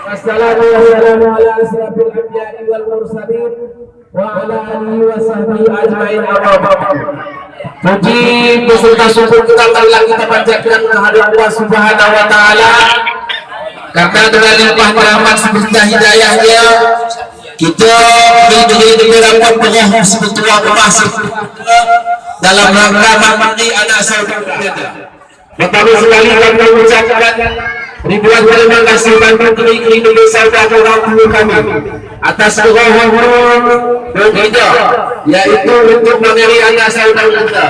Wassalamualaikum ala asrafil anbiya'i wal mursalin wa ala alihi wa sahbihi ajma'in. Puji beserta syukur kita telah kita panjatkan kehadirat Allah Subhanahu wa taala, karena dengan limpah rahmat serta hidayahnya kita dapat berapa sebetulnya masuk dalam rangka mengabdi anak saudara kita. Pertama sekali kami mengucapkan ribuan terima kasih banyak kepada Indonesia dan orang kami atas kehormatan dan kita, yaitu untuk mengenai anak saudara kita.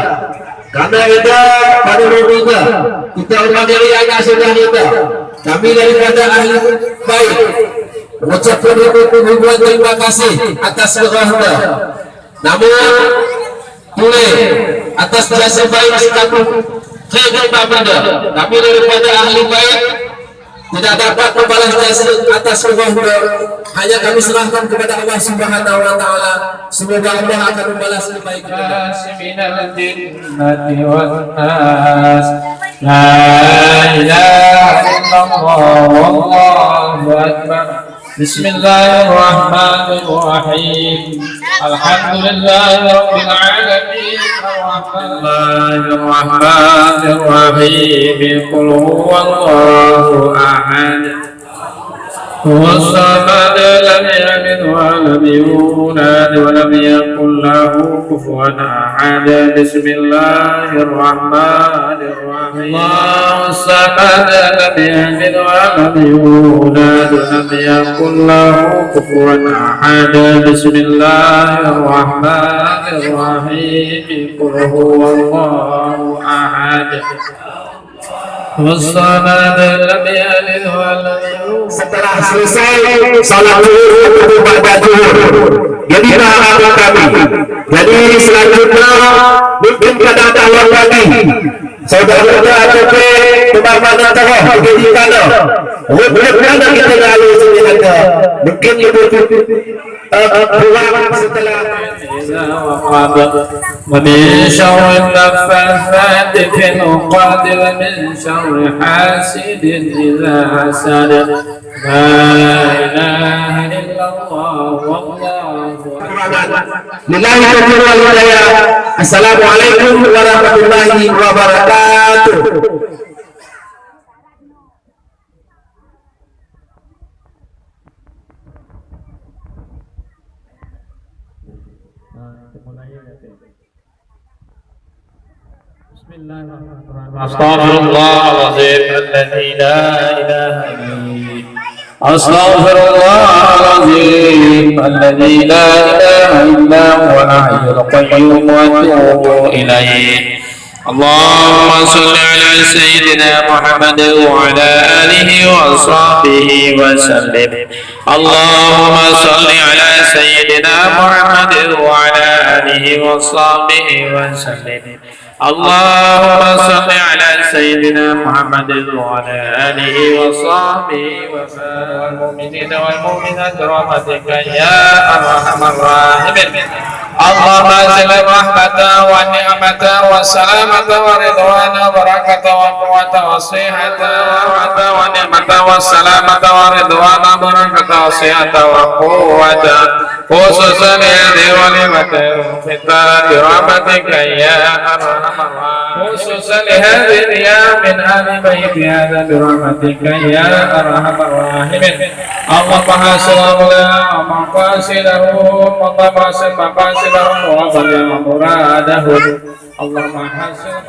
Karena kita pada kita mengenai anak saudara kita, kami daripada ahli baik mengucapkan ribuan terima kasih atas kehormatan. Namun boleh atas jasa baik sekaligus kami daripada ahli baik tidak dapat membalas jasa atas kehormatan, hanya kami serahkan kepada Allah Subhanahu wa taala. Semoga Allah akan membalas lebih baik. Bismillahirrahmanirrahim. Alhamdulillahirabbil alamin. Arrahmanirrahim. Qul huwallahu ahad. والصمد لم يلد ولم يولد ولم يكن له كفوا أحد. بسم الله الرحمن الرحيم. الصمد لم يلد ولم يولد ولم يكن له كفوا أحد. بسم الله الرحمن الرحيم. قل هو الله أحد. Setelah selesai salat zuhur pada zuhur, jadi tahapan kami. Jadi selanjutnya mungkin pada tahun lagi saudara ATP kebanggaan terah jadi kana. Berapa kita lalu sebenarnya mungkin ibu pulang setelah ومن شر النفاثات في العقد ومن شر حاسد إذا حسد. لا إله إلا الله والله أكبر. Assalamualaikum warahmatullahi wabarakatuh. Astaghfirullahaladzim alladzi la ilaha illallah. Astaghfirullahaladzim alladzi la ilaha illa huwa al-hayyul qayyum wa atubu ilaih. Allahumma salli ala sayyidina Muhammad wa ala alihi wa sahbihi wa sallim. Allahumma salli ala sayyidina Muhammad wa ala alihi wa sahbihi wa sallim. Allahumma salli ala sayyidina Muhammad wa ala alihi wa sahbihi wa sallim. Wal mu'minina wal mu'minat rahmatika ya arhamar rahimin. Allahumma salli rahmatan wa ni'matan wa salamatan wa ridwana wa barakatan wa quwwatan wa sihhatan wa rahmatan wa ni'matan wa salamatan wa ridwana wa barakatan wa sihhatan wa quwwatan khususan ya diwalimatan kita birahmatika ya arhamar rahimin. Khususan hadhihi ya min ahli baiti hadza birahmatika ya arhamar rahimin. Allahumma sallallahu ala maqasidahum wa tabasil maqasidahum wa balligh muradahum. Allahumma hasil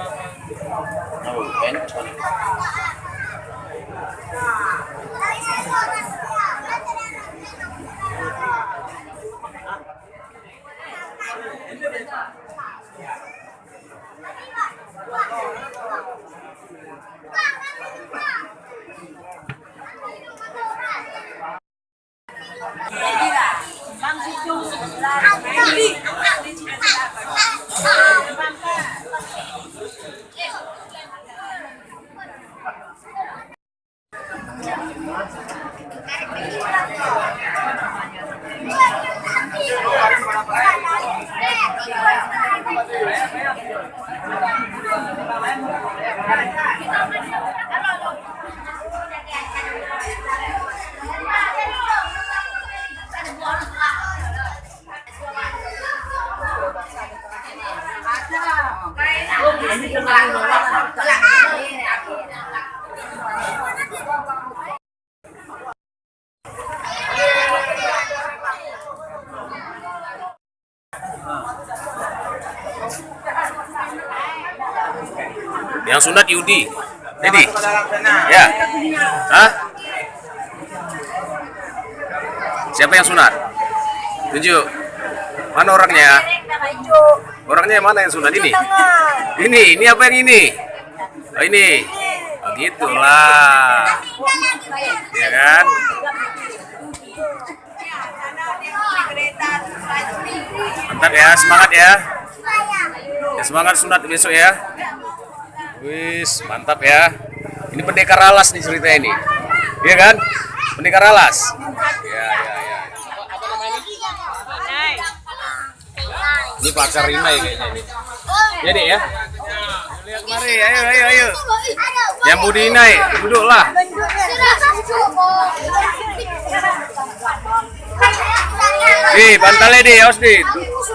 Yang sunat Yudi. Jadi, ya. Hah? Siapa yang sunat? Tunjuk. Mana orangnya? Orangnya yang mana yang sunat ini? Ini apa yang ini? Oh, ini. Oh, gitulah. Ya kan? Mantap ya, semangat ya. Ya, semangat sunat besok ya. Wis, mantap ya. Ini pendekar alas nih ceritanya ini. Iya kan? Pendekar alas. Ya. Apa namanya ini? Ini pacar Rinai kayaknya ini. Ya, Dek ya. Lihat mari, ayo. Yang mau dinaik, duduklah. Bantalnya deh, awas deh.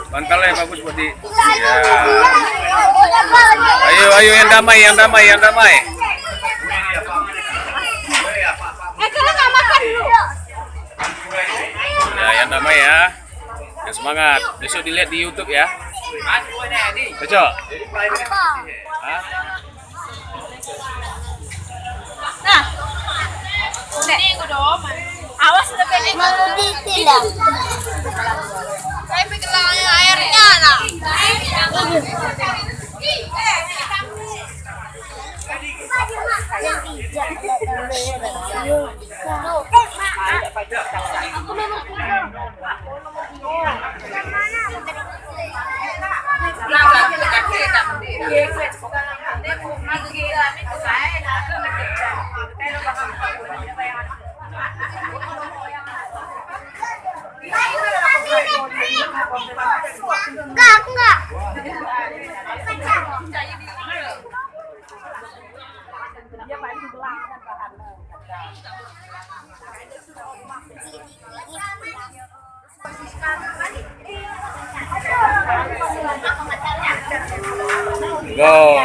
Bantalnya bagus buat di. Ya. Ayo yang damai. Ya, yang damai ya. Yang semangat. Besok dilihat di YouTube ya. Cocok? Hah? Nah, ini dong. Awas lebih mau ditilang. Saya pikir airnya nah. Enggak. Go.